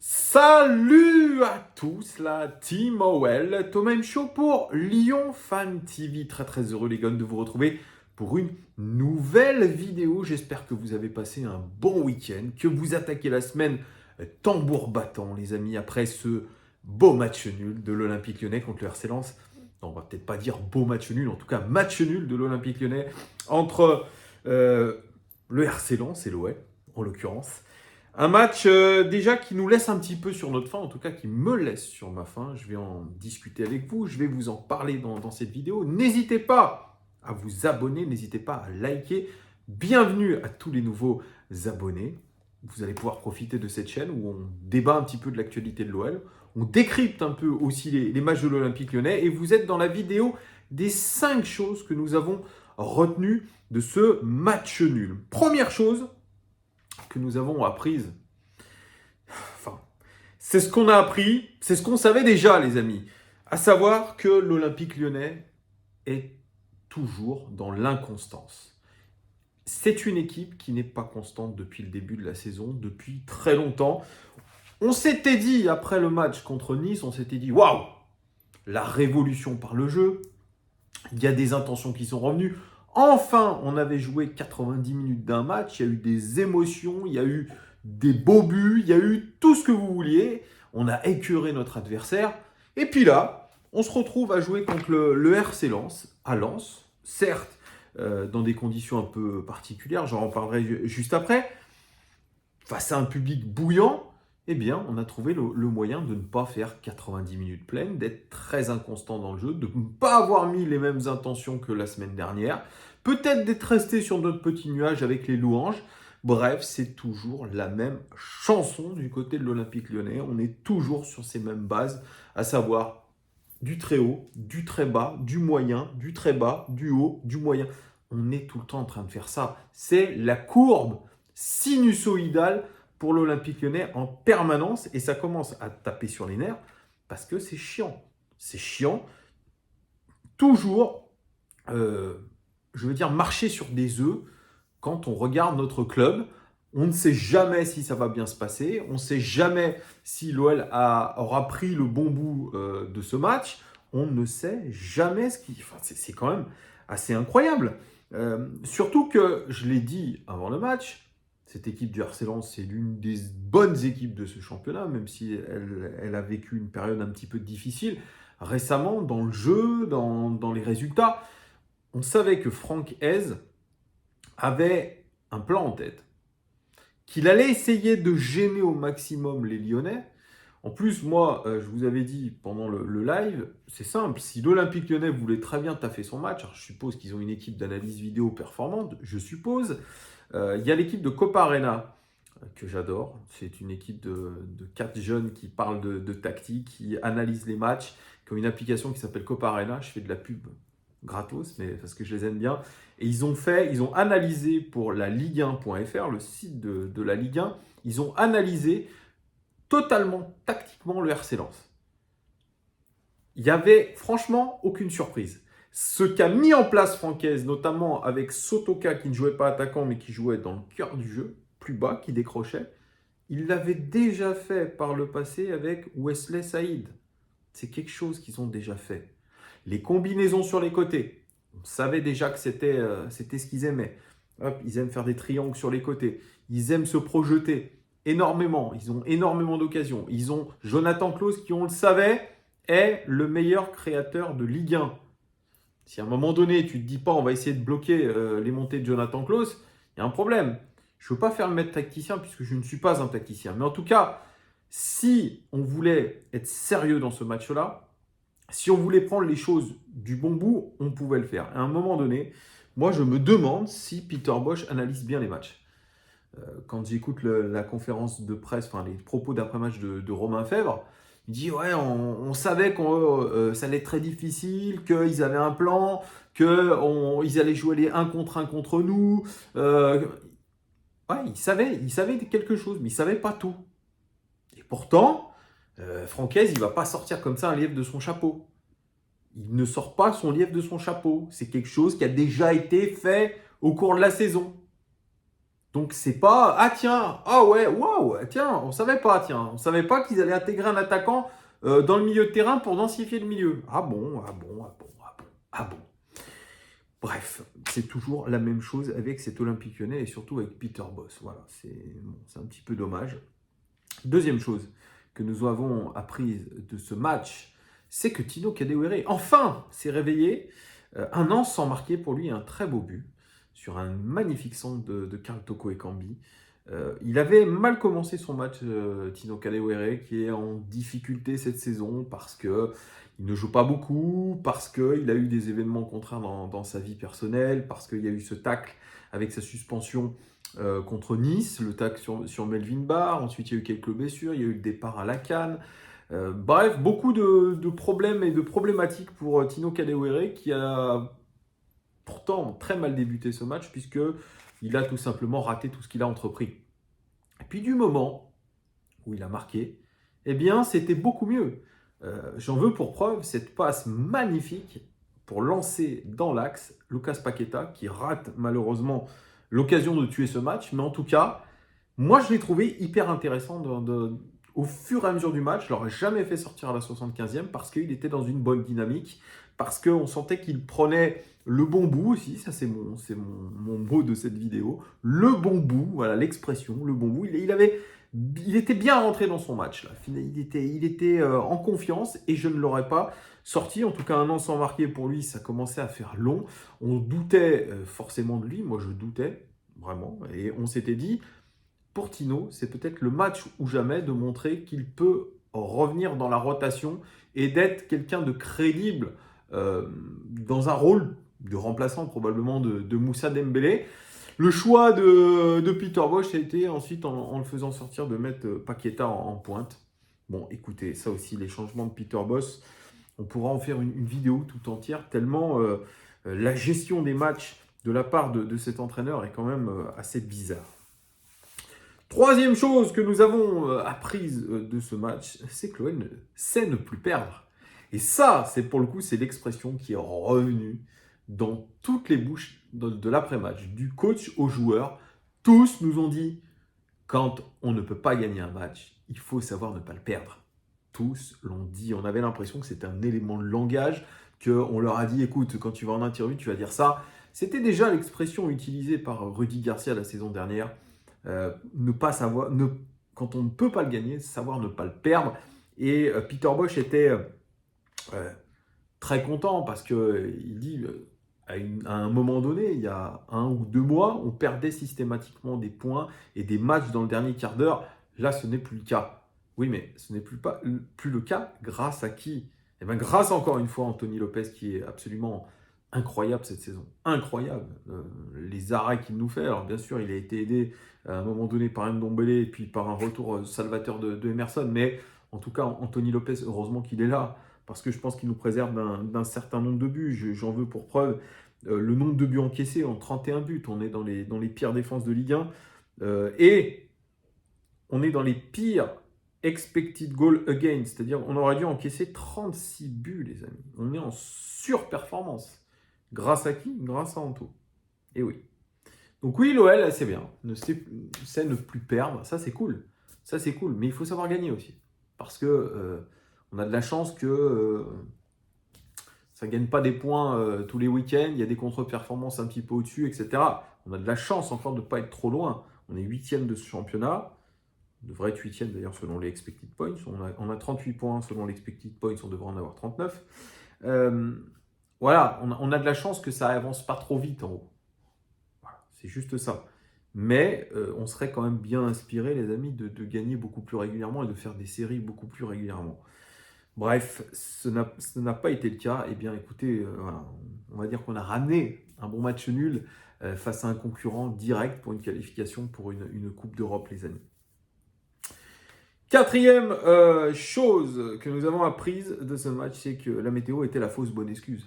Salut à tous, la team OL, Thomas M. Show pour Lyon Fan TV. Très heureux les gars de vous retrouver pour une nouvelle vidéo. J'espère que vous avez passé un bon week-end, que vous attaquez la semaine tambour battant les amis après ce beau match nul de l'Olympique Lyonnais contre le RC Lens. Non, on va peut-être pas dire beau match nul, en tout cas match nul de l'Olympique Lyonnais entre le RC Lens et l'OL en l'occurrence. Un match déjà qui nous laisse un petit peu sur notre faim, en tout cas qui me laisse sur ma faim. Je vais en discuter avec vous, je vais vous en parler dans cette vidéo. N'hésitez pas à vous abonner, n'hésitez pas à liker. Bienvenue à tous les nouveaux abonnés. Vous allez pouvoir profiter de cette chaîne où on débat un petit peu de l'actualité de l'OL. On décrypte un peu aussi les matchs de l'Olympique Lyonnais. Et vous êtes dans la vidéo des 5 choses que nous avons retenues de ce match nul. Première chose que nous avons apprises. Enfin, c'est ce qu'on a appris, c'est ce qu'on savait déjà, les amis. À savoir que l'Olympique Lyonnais est toujours dans l'inconstance. C'est une équipe qui n'est pas constante depuis le début de la saison, depuis très longtemps. On s'était dit, après le match contre Nice, on s'était dit, waouh, la révolution par le jeu, il y a des intentions qui sont revenues. Enfin, on avait joué 90 minutes d'un match, il y a eu des émotions, il y a eu des beaux buts, il y a eu tout ce que vous vouliez. On a écœuré notre adversaire. Et puis là, on se retrouve à jouer contre le RC Lens, à Lens, certes, dans des conditions un peu particulières, j'en reparlerai juste après. Face à un public bouillant, eh bien, on a trouvé le moyen de ne pas faire 90 minutes pleines, d'être très inconstant dans le jeu, de ne pas avoir mis les mêmes intentions que la semaine dernière, peut-être d'être resté sur notre petit nuage avec les louanges. Bref, c'est toujours la même chanson du côté de l'Olympique Lyonnais. On est toujours sur ces mêmes bases, à savoir du très haut, du très bas, du moyen, du très bas, du haut, du moyen. On est tout le temps en train de faire ça. C'est la courbe sinusoïdale pour l'Olympique Lyonnais en permanence et ça commence à taper sur les nerfs parce que c'est chiant. C'est chiant. Toujours, je veux dire, marcher sur des œufs quand on regarde notre club. On ne sait jamais si ça va bien se passer. On ne sait jamais si l'OL aura pris le bon bout de ce match. On ne sait jamais ce qui... Enfin, c'est quand même assez incroyable. Surtout que, je l'ai dit avant le match, cette équipe du RC Lens, c'est l'une des bonnes équipes de ce championnat, même si elle a vécu une période un petit peu difficile. Récemment, dans le jeu, dans les résultats, on savait que Franck Hez avait un plan en tête, qu'il allait essayer de gêner au maximum les Lyonnais. En plus, moi, je vous avais dit pendant le live, c'est simple, si l'Olympique Lyonnais voulait très bien taffer son match, alors je suppose qu'ils ont une équipe d'analyse vidéo performante, je suppose. Il y a l'équipe de Copa Arena, que j'adore. C'est une équipe de 4 jeunes qui parlent de tactique, qui analysent les matchs, qui ont une application qui s'appelle Copa Arena. Je fais de la pub gratos, mais parce que je les aime bien. Et ils ont analysé pour la Ligue 1.fr, le site de la Ligue 1, ils ont analysé totalement, tactiquement, le RC Lens. Il n'y avait franchement aucune surprise. Ce qu'a mis en place Francaise, notamment avec Sotoka qui ne jouait pas attaquant mais qui jouait dans le cœur du jeu, plus bas, qui décrochait, il l'avait déjà fait par le passé avec Wesley Saïd. C'est quelque chose qu'ils ont déjà fait. Les combinaisons sur les côtés, on savait déjà que c'était ce qu'ils aimaient. Hop, ils aiment faire des triangles sur les côtés. Ils aiment se projeter énormément. Ils ont énormément d'occasions. Ils ont Jonathan Klaus qui, on le savait, est le meilleur créateur de Ligue 1. Si à un moment donné, tu ne te dis pas on va essayer de bloquer les montées de Jonathan Klaus, il y a un problème. Je ne veux pas faire le maître tacticien puisque je ne suis pas un tacticien. Mais en tout cas, si on voulait être sérieux dans ce match-là, si on voulait prendre les choses du bon bout, on pouvait le faire. À un moment donné, moi je me demande si Peter Bosz analyse bien les matchs. Quand j'écoute la conférence de presse, enfin les propos d'après-match de Romain Fèvre, il dit ouais, on savait que ça allait être très difficile, qu'ils avaient un plan, qu'ils allaient jouer les 1 contre nous. Ouais, il savait quelque chose, mais il ne savait pas tout. Et pourtant, Francaise, il ne va pas sortir comme ça un lièvre de son chapeau. Il ne sort pas son lièvre de son chapeau. C'est quelque chose qui a déjà été fait au cours de la saison. Donc c'est pas ah tiens, ah ouais, waouh, tiens, on savait pas, tiens, on savait pas qu'ils allaient intégrer un attaquant dans le milieu de terrain pour densifier le milieu. Ah bon, ah bon, ah bon, ah bon, ah bon. Bref, c'est toujours la même chose avec cet Olympique Lyonnais et surtout avec Peter Bosz. Voilà, c'est un petit peu dommage. Deuxième chose que nous avons apprise de ce match, c'est que Tino Kadewere, enfin, s'est réveillé. Un an sans marquer pour lui, un très beau but sur un magnifique centre de Karl Toko Ekambi. Il avait mal commencé son match, Tino Kadewere, qui est en difficulté cette saison parce que il ne joue pas beaucoup, parce qu'il a eu des événements contraints dans sa vie personnelle, parce qu'il y a eu ce tacle avec sa suspension contre Nice, le tacle sur Melvin Barr, ensuite il y a eu quelques blessures, il y a eu le départ à la CAN. Bref, beaucoup de problèmes et de problématiques pour Tino Kadewere qui a pourtant très mal débuté ce match puisqu'il a tout simplement raté tout ce qu'il a entrepris. Et puis du moment où il a marqué, eh bien c'était beaucoup mieux. J'en veux pour preuve cette passe magnifique pour lancer dans l'axe Lucas Paqueta qui rate malheureusement l'occasion de tuer ce match. Mais en tout cas, moi je l'ai trouvé hyper intéressant au fur et à mesure du match. Je ne l'aurais jamais fait sortir à la 75e parce qu'il était dans une bonne dynamique, parce qu'on sentait qu'il prenait le bon bout aussi. Ça c'est mon mot de cette vidéo. Le bon bout, voilà l'expression, le bon bout. Il était bien rentré dans son match. Là. Il était en confiance et je ne l'aurais pas sorti. En tout cas, un an sans marquer pour lui, ça commençait à faire long. On doutait forcément de lui. Moi, je doutais vraiment. Et on s'était dit, pour Tino, c'est peut-être le match ou jamais de montrer qu'il peut revenir dans la rotation et d'être quelqu'un de crédible dans un rôle de remplaçant probablement de Moussa Dembélé. Le choix de Peter Bosz a été ensuite, en le faisant sortir, de mettre Paqueta en pointe. Bon, écoutez, ça aussi, les changements de Peter Bosz, on pourra en faire une vidéo tout entière, tellement la gestion des matchs de la part de cet entraîneur est quand même assez bizarre. Troisième chose que nous avons apprise de ce match, c'est que l'OL sait ne plus perdre. Et ça, c'est pour le coup, c'est l'expression qui est revenue dans toutes les bouches de l'après-match, du coach aux joueurs. Tous nous ont dit, quand on ne peut pas gagner un match, il faut savoir ne pas le perdre. Tous l'ont dit. On avait l'impression que c'était un élément de langage, qu'on leur a dit, écoute, quand tu vas en interview, tu vas dire ça. C'était déjà l'expression utilisée par Rudy Garcia la saison dernière. Ne pas savoir, quand on ne peut pas le gagner, savoir ne pas le perdre. Et Peter Bosz était très content parce qu'il dit à un moment donné, il y a 1 ou 2 mois, on perdait systématiquement des points et des matchs dans le dernier quart d'heure. Là, ce n'est plus le cas. Oui, mais ce n'est plus le cas. Grâce à qui? Eh bien, grâce encore une fois à Anthony Lopez qui est absolument incroyable cette saison. Incroyable. Les arrêts qu'il nous fait. Alors bien sûr, il a été aidé à un moment donné par Ndombele et puis par un retour salvateur de Emerson. Mais en tout cas, Anthony Lopez, heureusement qu'il est là. Parce que je pense qu'il nous préserve d'un certain nombre de buts. J'en veux pour preuve le nombre de buts encaissés en 31 buts. On est dans les pires défenses de Ligue 1. Et on est dans les pires expected goal against. C'est-à-dire on aurait dû encaisser 36 buts, les amis. On est en surperformance. Grâce à qui? Grâce à Anto. Et oui. Donc oui, l'OL, c'est bien. C'est ne plus perdre. Ça, c'est cool. Ça, c'est cool. Mais il faut savoir gagner aussi. Parce que on a de la chance que ça ne gagne pas des points tous les week-ends. Il y a des contre-performances un petit peu au-dessus, etc. On a de la chance encore de ne pas être trop loin. On est 8e de ce championnat. On devrait être 8e d'ailleurs selon les expected points. On a 38 points selon l'expected points. On devrait en avoir 39. Voilà, on a de la chance que ça avance pas trop vite en haut. Voilà, c'est juste ça. Mais on serait quand même bien inspiré, les amis, de gagner beaucoup plus régulièrement et de faire des séries beaucoup plus régulièrement. Bref, ce n'a pas été le cas. Eh bien, écoutez, voilà, on va dire qu'on a ramené un bon match nul face à un concurrent direct pour une qualification pour une Coupe d'Europe, les amis. Quatrième chose que nous avons apprise de ce match, c'est que la météo était la fausse bonne excuse.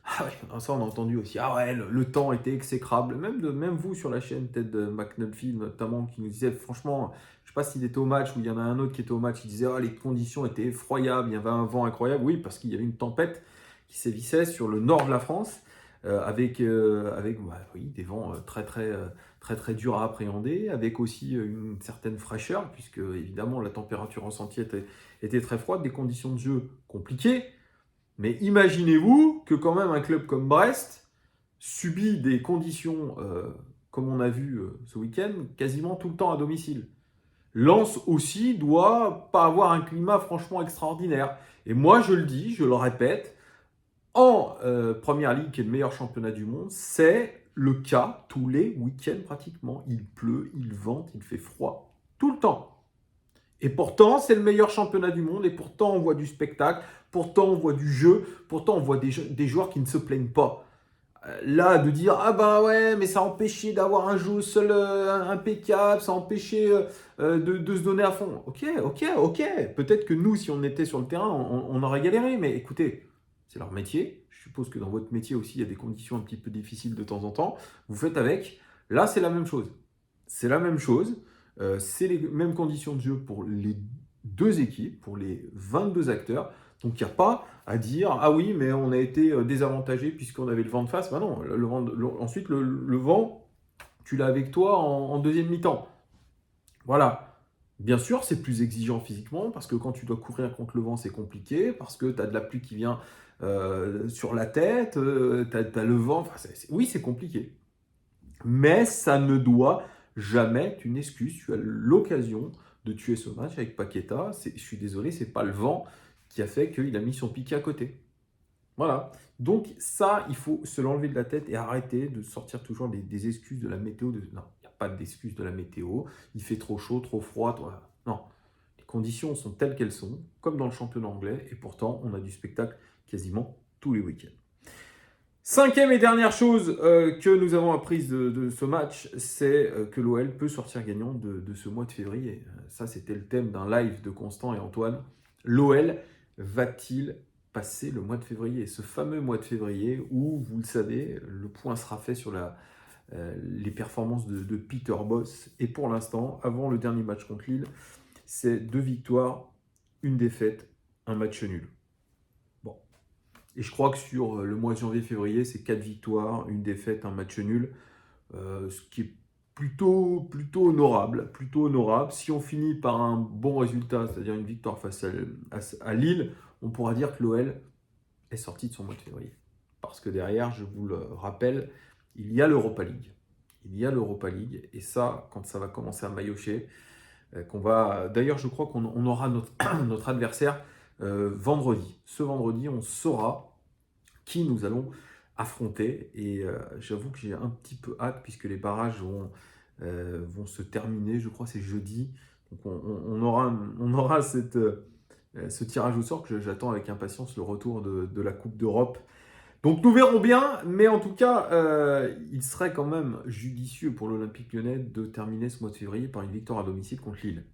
Ah ouais, ça on a entendu aussi. Ah ouais, le temps était exécrable. Même vous sur la chaîne peut-être de McNulty notamment, qui nous disait franchement, je ne sais pas s'il était au match ou il y en a un autre qui était au match, qui disait les conditions étaient effroyables, il y avait un vent incroyable. Oui, parce qu'il y avait une tempête qui sévissait sur le nord de la France. avec oui, des vents très durs à appréhender, avec aussi une certaine fraîcheur, puisque évidemment la température ressentie était très froide, des conditions de jeu compliquées. Mais imaginez-vous que quand même un club comme Brest subit des conditions, comme on a vu ce week-end, quasiment tout le temps à domicile. Lens aussi doit pas avoir un climat franchement extraordinaire. Et moi, je le dis, je le répète, en Première Ligue, qui est le meilleur championnat du monde, c'est le cas tous les week-ends pratiquement. Il pleut, il vente, il fait froid, tout le temps. Et pourtant, c'est le meilleur championnat du monde, et pourtant, on voit du spectacle, pourtant, on voit du jeu, pourtant, on voit des joueurs qui ne se plaignent pas. Là, de dire, ah ben ouais, mais ça empêchait d'avoir un jeu au sol impeccable, ça empêchait de se donner à fond. Ok. Peut-être que nous, si on était sur le terrain, on aurait galéré, mais écoutez, c'est leur métier. Je suppose que dans votre métier aussi, il y a des conditions un petit peu difficiles de temps en temps. Vous faites avec. Là, c'est la même chose. C'est la même chose. C'est les mêmes conditions de jeu pour les deux équipes, pour les 22 acteurs. Donc il n'y a pas à dire ah oui, mais on a été désavantagé puisqu'on avait le vent de face. Ben non, ensuite le vent, tu l'as avec toi en deuxième mi-temps. Voilà. Bien sûr, c'est plus exigeant physiquement parce que quand tu dois courir contre le vent, c'est compliqué, parce que tu as de la pluie qui vient sur la tête, tu as le vent. Enfin, oui, c'est compliqué. Mais ça ne doit jamais être une excuse. Tu as l'occasion de tuer ce match avec Paqueta. Je suis désolé, c'est pas le vent qui a fait qu'il a mis son piqué à côté. Voilà. Donc ça, il faut se l'enlever de la tête et arrêter de sortir toujours des excuses de la météo. Non, il n'y a pas d'excuses de la météo. Il fait trop chaud, trop froid. Non. Les conditions sont telles qu'elles sont, comme dans le championnat anglais, et pourtant, on a du spectacle quasiment tous les week-ends. Cinquième et dernière chose que nous avons apprise de ce match, c'est que l'OL peut sortir gagnant de ce mois de février. Ça, c'était le thème d'un live de Constant et Antoine. L'OL va-t-il passer le mois de février? Ce fameux mois de février où, vous le savez, le point sera fait sur les performances de Peter Bosz. Et pour l'instant, avant le dernier match contre Lille, c'est 2 victoires, 1 défaite, 1 match nul. Bon. Et je crois que sur le mois de janvier-février, c'est 4 victoires, 1 défaite, 1 match nul. Ce qui est plutôt honorable. Plutôt honorable. Si on finit par un bon résultat, c'est-à-dire une victoire face à Lille, on pourra dire que l'OL est sorti de son mois de février. Parce que derrière, je vous le rappelle, il y a l'Europa League. Il y a l'Europa League. Et ça, quand ça va commencer à maillotcher, d'ailleurs, je crois qu'on aura notre adversaire vendredi. Ce vendredi, on saura qui nous allons affronter. Et j'avoue que j'ai un petit peu hâte puisque les barrages vont se terminer. Je crois que c'est jeudi. Donc on aura ce tirage au sort que j'attends avec impatience, le retour de la Coupe d'Europe. Donc nous verrons bien, mais en tout cas, il serait quand même judicieux pour l'Olympique Lyonnais de terminer ce mois de février par une victoire à domicile contre Lille.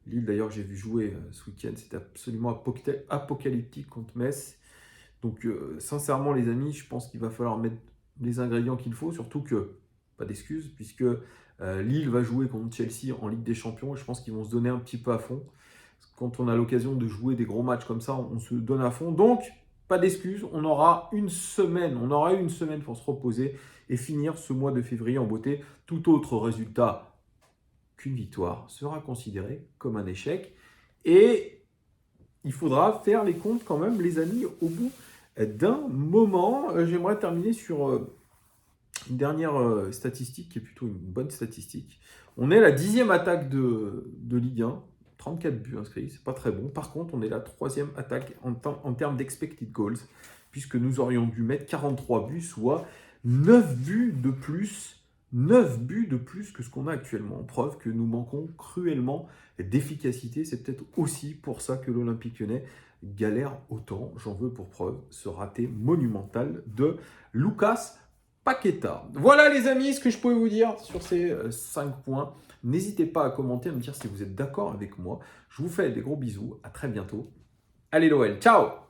Lille, d'ailleurs, j'ai vu jouer ce week-end, c'était absolument apocalyptique contre Metz. Donc sincèrement, les amis, je pense qu'il va falloir mettre les ingrédients qu'il faut, surtout que, pas d'excuses, puisque Lille va jouer contre Chelsea en Ligue des Champions, et je pense qu'ils vont se donner un petit peu à fond. Quand on a l'occasion de jouer des gros matchs comme ça, on se donne à fond. Donc, pas d'excuses, on aura une semaine pour se reposer et finir ce mois de février en beauté. Tout autre résultat qu'une victoire sera considéré comme un échec. Et il faudra faire les comptes quand même, les amis, au bout d'un moment. J'aimerais terminer sur une dernière statistique qui est plutôt une bonne statistique. On est la 10e attaque de Ligue 1. 34 buts inscrits, c'est pas très bon. Par contre, on est la 3e attaque en termes d'expected goals, puisque nous aurions dû mettre 43 buts, soit 9 buts de plus. 9 buts de plus que ce qu'on a actuellement. Preuve que nous manquons cruellement d'efficacité. C'est peut-être aussi pour ça que l'Olympique Lyonnais galère autant. J'en veux pour preuve ce raté monumental de Lucas Paqueta. Voilà les amis, ce que je pouvais vous dire sur ces 5 points. N'hésitez pas à commenter, à me dire si vous êtes d'accord avec moi. Je vous fais des gros bisous, à très bientôt. Allez l'OL, ciao!